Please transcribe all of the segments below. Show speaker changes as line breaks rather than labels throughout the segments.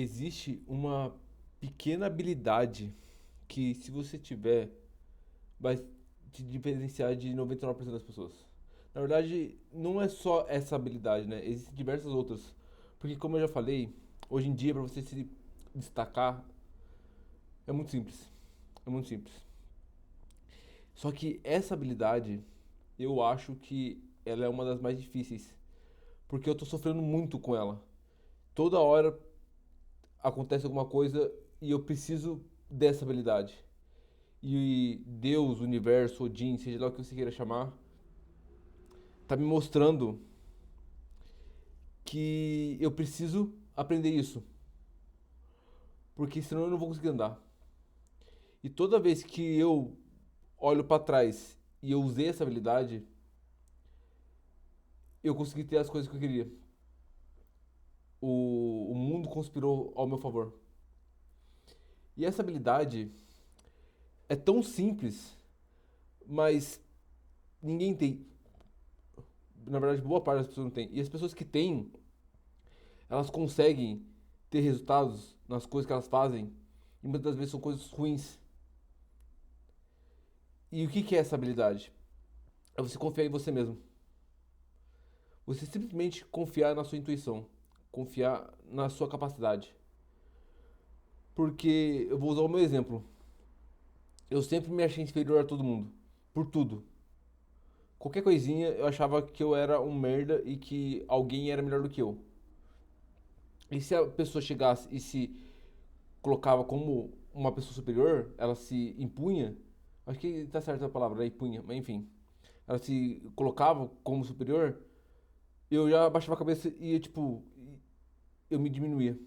Existe uma pequena habilidade que, se você tiver, vai te diferenciar de 99% das pessoas. Na verdade, não é só essa habilidade, né? Existem diversas outras. Porque, como eu já falei, hoje em dia, para você se destacar, é muito simples. É muito simples. Só que essa habilidade, eu acho que ela é uma das mais difíceis. Porque eu tô sofrendo muito com ela. Toda hora acontece alguma coisa e eu preciso dessa habilidade. E Deus, o universo, Odin, seja lá o que você queira chamar, tá me mostrando que eu preciso aprender isso, porque senão eu não vou conseguir andar. E toda vez que eu olho para trás e eu usei essa habilidade, eu consegui ter as coisas que eu queria. O mundo conspirou ao meu favor. E essa habilidade é tão simples, mas ninguém tem. Na verdade, boa parte das pessoas não tem. E as pessoas que têm, elas conseguem ter resultados nas coisas que elas fazem, e muitas das vezes são coisas ruins. E o que que é essa habilidade? É você confiar em você mesmo. Você simplesmente confiar na sua intuição, confiar na sua capacidade. Porque eu vou usar o meu exemplo. Eu sempre me achei inferior a todo mundo, por tudo. Qualquer coisinha eu achava que eu era um merda e que alguém era melhor do que eu. E se a pessoa chegasse e se colocava como uma pessoa superior, ela se impunha, acho que tá certa a palavra, né? Impunha, mas enfim. Ela se colocava como superior, eu já baixava a cabeça e, tipo, eu me diminuía.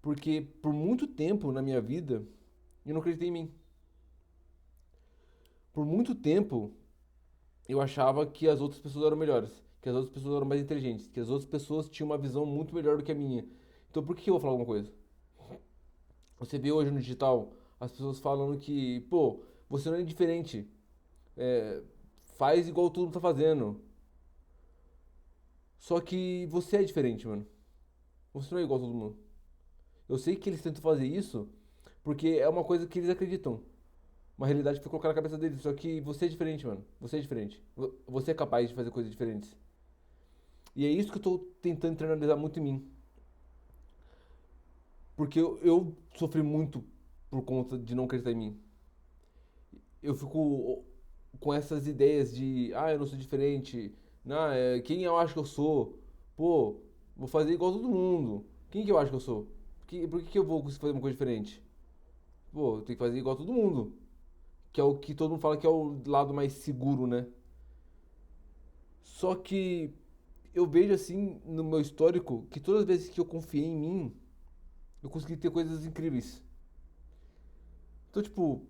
Porque por muito tempo na minha vida, eu não acreditei em mim. Por muito tempo, eu achava que as outras pessoas eram melhores, que as outras pessoas eram mais inteligentes, que as outras pessoas tinham uma visão muito melhor do que a minha. Então por que eu vou falar alguma coisa? Você vê hoje no digital as pessoas falando que, pô, você não é diferente, é, faz igual todo mundo tá fazendo. Só que você é diferente, mano. Você não é igual a todo mundo. Eu sei que eles tentam fazer isso porque é uma coisa que eles acreditam. Uma realidade que foi colocada na cabeça deles. Só que você é diferente, mano. Você é diferente. Você é capaz de fazer coisas diferentes. E é isso que eu tô tentando internalizar muito em mim. Porque eu sofri muito por conta de não acreditar em mim. Eu fico com essas ideias de, eu não sou diferente. Não, quem eu acho que eu sou? Pô, vou fazer igual todo mundo. Quem que eu acho que eu sou? Por que eu vou conseguir fazer uma coisa diferente? Pô, tem que fazer igual todo mundo. Que é o que todo mundo fala que é o lado mais seguro, né? Só que eu vejo assim no meu histórico que todas as vezes que eu confiei em mim, eu consegui ter coisas incríveis. Então, tipo,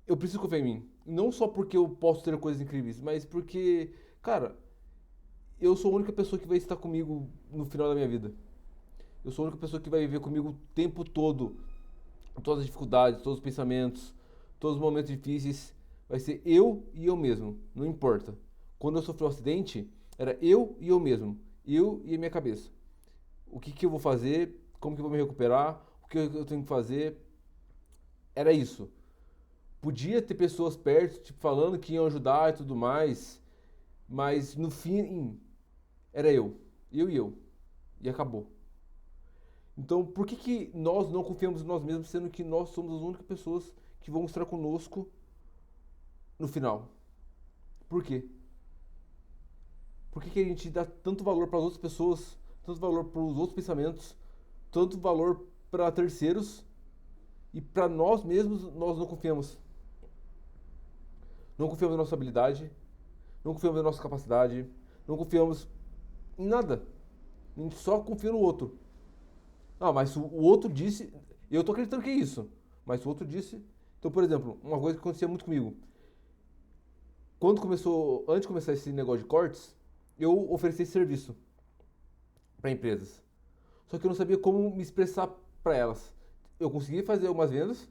eu preciso confiar em mim. Não só porque eu posso ter coisas incríveis, mas porque, cara, eu sou a única pessoa que vai estar comigo no final da minha vida. Eu sou a única pessoa que vai viver comigo o tempo todo. Todas as dificuldades, todos os pensamentos, todos os momentos difíceis. Vai ser eu e eu mesmo. Não importa. Quando eu sofri um acidente, era eu e eu mesmo. Eu e a minha cabeça. O que que eu vou fazer? Como que eu vou me recuperar? O que eu tenho que fazer? Era isso. Podia ter pessoas perto, tipo, falando que iam ajudar e tudo mais, mas no fim era eu. Eu e eu. E acabou. Então, por que que nós não confiamos em nós mesmos, sendo que nós somos as únicas pessoas que vão estar conosco no final? Por quê? Por que que a gente dá tanto valor para as outras pessoas, tanto valor para os outros pensamentos, tanto valor para terceiros e para nós mesmos nós não confiamos? Não confiamos na nossa habilidade, não confiamos na nossa capacidade, não confiamos em nada. A gente só confia no outro. Ah, mas o outro disse. Eu tô acreditando que é isso. Mas o outro disse. Então, por exemplo, uma coisa que acontecia muito comigo. Quando começou. Antes de começar esse negócio de cortes, eu ofereci esse serviço para empresas. Só que eu não sabia como me expressar para elas. Eu consegui fazer algumas vendas,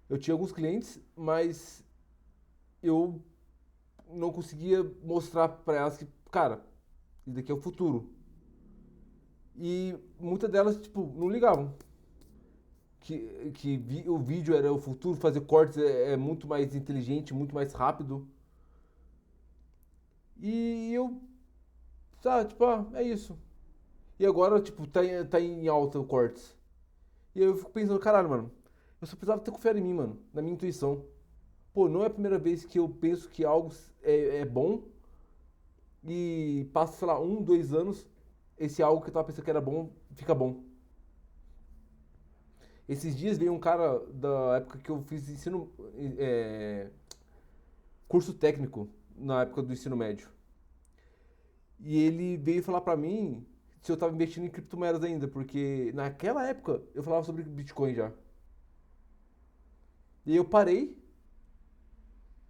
eu tinha alguns clientes, mas eu não conseguia mostrar para elas que, cara, isso daqui é o futuro. E muitas delas, tipo, não ligavam. O vídeo era o futuro, fazer cortes é muito mais inteligente, muito mais rápido. E eu, sabe, tipo, é isso. E agora, tipo, tá em alta o cortes. E aí eu fico pensando, caralho, mano, eu só precisava ter confiado em mim, mano, na minha intuição. Pô, não é a primeira vez que eu penso que algo é bom e passa, sei lá, 1, 2 anos, esse algo que eu tava pensando que era bom, fica bom. Esses dias veio um cara da época que eu fiz é, curso técnico, na época do ensino médio. E ele veio falar pra mim se eu tava investindo em criptomoedas ainda, porque naquela época eu falava sobre Bitcoin já. E aí eu parei,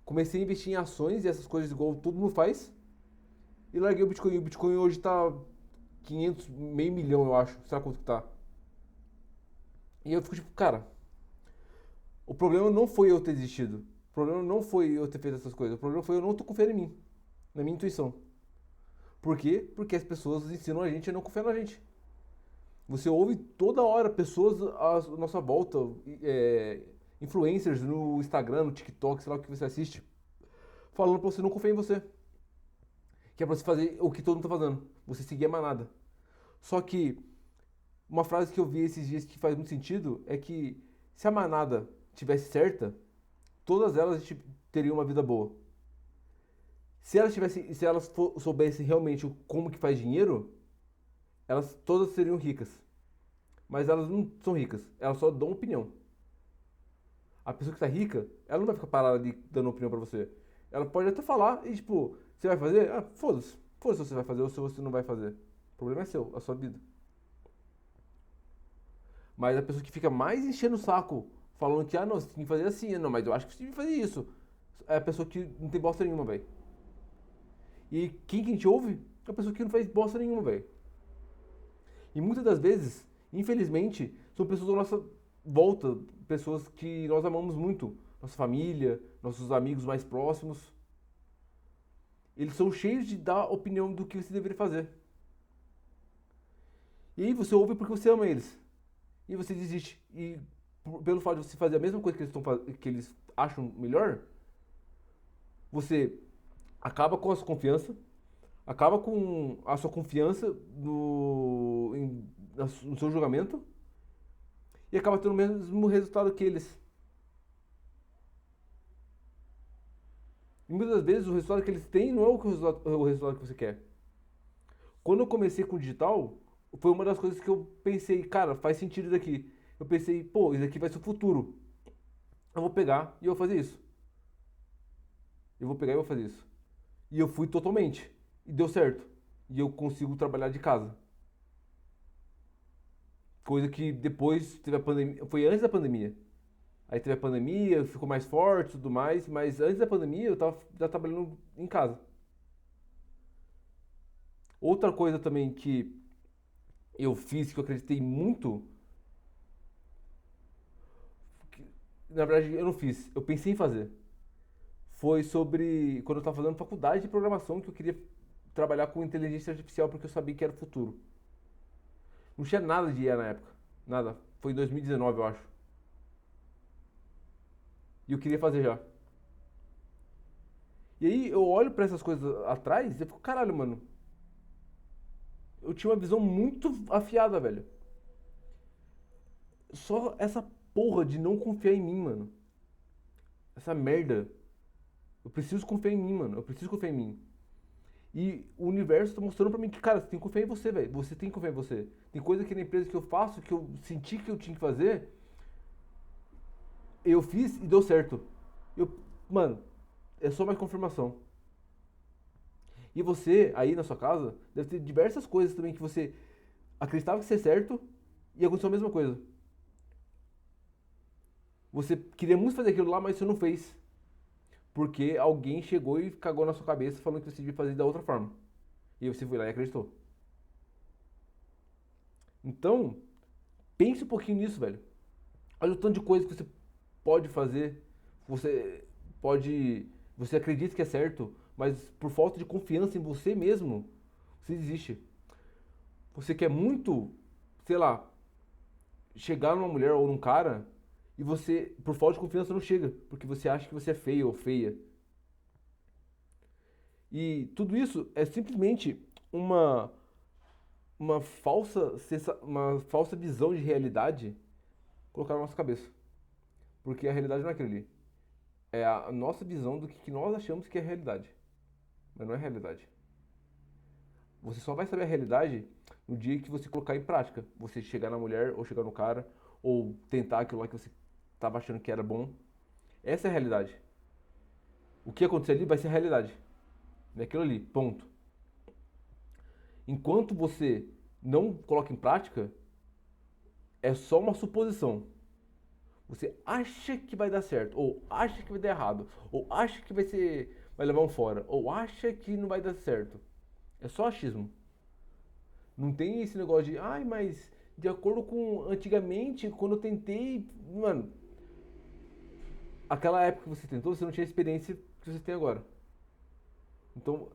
comecei a investir em ações e essas coisas igual todo mundo faz, e larguei o Bitcoin. O Bitcoin hoje tá 500, meio milhão, eu acho. Sabe quanto que tá? E eu fico tipo, cara, o problema não foi eu ter desistido. O problema não foi eu ter feito essas coisas. O problema foi eu não tô confiando em mim, na minha intuição. Por quê? Porque as pessoas ensinam a gente a não confiar na gente. Você ouve toda hora pessoas à nossa volta, é, influencers no Instagram, no TikTok, sei lá o que você assiste, falando pra você não confiar em você. Que é pra você fazer o que todo mundo tá fazendo. Você seguir a manada. Só que uma frase que eu vi esses dias que faz muito sentido é que se a manada tivesse certa, todas elas teriam uma vida boa. Se elas soubessem realmente como que faz dinheiro, elas todas seriam ricas. Mas elas não são ricas, elas só dão opinião. A pessoa que tá rica, ela não vai ficar parada ali dando opinião pra você. Ela pode até falar e tipo, você vai fazer? Ah, foda-se. Foda-se se você vai fazer ou se você não vai fazer. O problema é seu, a sua vida. Mas a pessoa que fica mais enchendo o saco, falando que, ah, não, você tem que fazer assim, não, mas eu acho que você tem que fazer isso. É a pessoa que não tem bosta nenhuma, velho. E quem que a gente ouve? É a pessoa que não faz bosta nenhuma, velho. E muitas das vezes, infelizmente, são pessoas da nossa volta, pessoas que nós amamos muito. Nossa família, nossos amigos mais próximos. Eles são cheios de dar opinião do que você deveria fazer. E aí você ouve porque você ama eles. E você desiste. E pelo fato de você fazer a mesma coisa que que eles acham melhor, você acaba com a sua confiança, acaba com a sua confiança no seu julgamento e acaba tendo o mesmo resultado que eles. E muitas das vezes o resultado que eles têm não é o resultado que você quer. Quando eu comecei com o digital, foi uma das coisas que eu pensei, cara, faz sentido isso aqui. Eu pensei, pô, isso aqui vai ser o futuro. Eu vou pegar e eu vou fazer isso. Eu vou pegar e vou fazer isso. E eu fui totalmente. E deu certo. E eu consigo trabalhar de casa. Coisa que depois teve a pandemia. Foi antes da pandemia. Aí teve a pandemia, ficou mais forte e tudo mais. Mas antes da pandemia eu tava já trabalhando em casa. Outra coisa também que eu fiz, que eu acreditei muito. Na verdade, eu não fiz. Eu pensei em fazer. Foi sobre quando eu estava fazendo faculdade de programação que eu queria trabalhar com inteligência artificial porque eu sabia que era o futuro. Não tinha nada de IA na época. Nada. Foi em 2019, eu acho. E eu queria fazer já. E aí eu olho pra essas coisas atrás e eu fico, caralho, mano. Eu tinha uma visão muito afiada, velho. Só essa porra de não confiar em mim, mano. Essa merda. Eu preciso confiar em mim, mano. Eu preciso confiar em mim. E o universo tá mostrando pra mim que, cara, você tem que confiar em você, velho. Você tem que confiar em você. Tem coisa aqui na empresa que eu faço, que eu senti que eu tinha que fazer, eu fiz e deu certo. Eu, mano, é só mais confirmação. E você, aí na sua casa, deve ter diversas coisas também que você acreditava que ia ser certo e aconteceu a mesma coisa. Você queria muito fazer aquilo lá, mas você não fez. Porque alguém chegou e cagou na sua cabeça falando que você devia fazer da outra forma. E você foi lá e acreditou. Então, pense um pouquinho nisso, velho. Olha o tanto de coisa que você pode fazer. Você pode. Você acredita que é certo, mas por falta de confiança em você mesmo, você desiste. Você quer muito, sei lá, chegar numa mulher ou num cara e você, por falta de confiança, não chega, porque você acha que você é feio ou feia. E tudo isso é simplesmente uma uma falsa visão de realidade colocar na nossa cabeça. Porque a realidade não é aquilo ali. É a nossa visão do que nós achamos que é realidade. Mas não é realidade. Você só vai saber a realidade no dia que você colocar em prática. Você chegar na mulher, ou chegar no cara, ou tentar aquilo lá que você estava achando que era bom. Essa é a realidade. O que acontecer ali vai ser a realidade. É aquilo ali, ponto. Enquanto você não coloca em prática, é só uma suposição. Você acha que vai dar certo, ou acha que vai dar errado, ou acha que vai levar um fora, ou acha que não vai dar certo. É só achismo. Não tem esse negócio de, ai, mas de acordo com antigamente, quando eu tentei, mano, aquela época que você tentou, você não tinha a experiência que você tem agora. Então,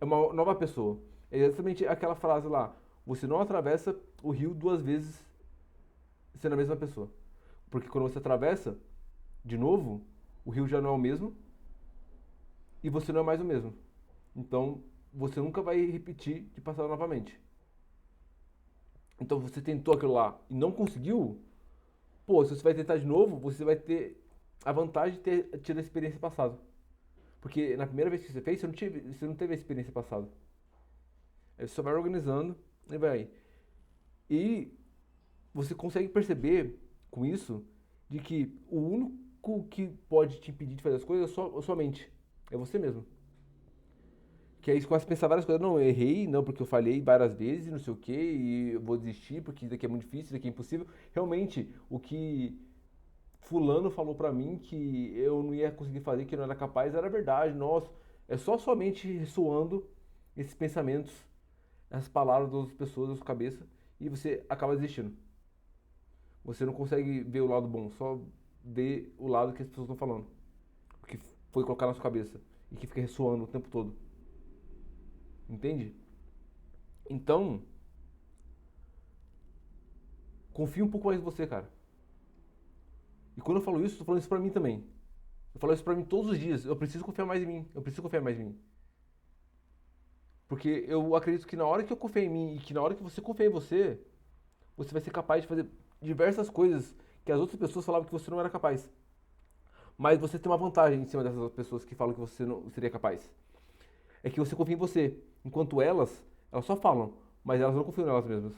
é uma nova pessoa. É exatamente aquela frase lá, você não atravessa o rio duas vezes sendo a mesma pessoa. Porque quando você atravessa, de novo, o rio já não é o mesmo e você não é mais o mesmo. Então, você nunca vai repetir de passar novamente. Então, você tentou aquilo lá e não conseguiu, pô, se você vai tentar de novo, você vai ter a vantagem de ter tido a experiência passada. Porque na primeira vez que você fez, você não teve a experiência passada. Aí você só vai organizando e vai. E você consegue perceber com isso de que o único que pode te impedir de fazer as coisas é só a sua mente. É você mesmo. Que aí você começa a pensar várias coisas. Não, eu errei, não, porque eu falhei várias vezes, não sei o quê, e eu vou desistir porque isso daqui é muito difícil, isso daqui é impossível. Realmente, o que fulano falou pra mim que eu não ia conseguir fazer, que eu não era capaz, era verdade. Nossa, é só sua mente ressoando esses pensamentos, essas palavras das outras pessoas da sua cabeça, e você acaba desistindo. Você não consegue ver o lado bom, só vê o lado que as pessoas estão falando. O que foi colocar na sua cabeça e que fica ressoando o tempo todo. Entende? Então, confia um pouco mais em você, cara. E quando eu falo isso, eu tô falando isso pra mim também. Eu falo isso pra mim todos os dias. Eu preciso confiar mais em mim. Eu preciso confiar mais em mim. Porque eu acredito que na hora que eu confiar em mim e que na hora que você confiar em você, você vai ser capaz de fazer diversas coisas que as outras pessoas falavam que você não era capaz. Mas você tem uma vantagem em cima dessas pessoas que falam que você não seria capaz. É que você confia em você. Enquanto elas só falam, mas elas não confiam nelas mesmas.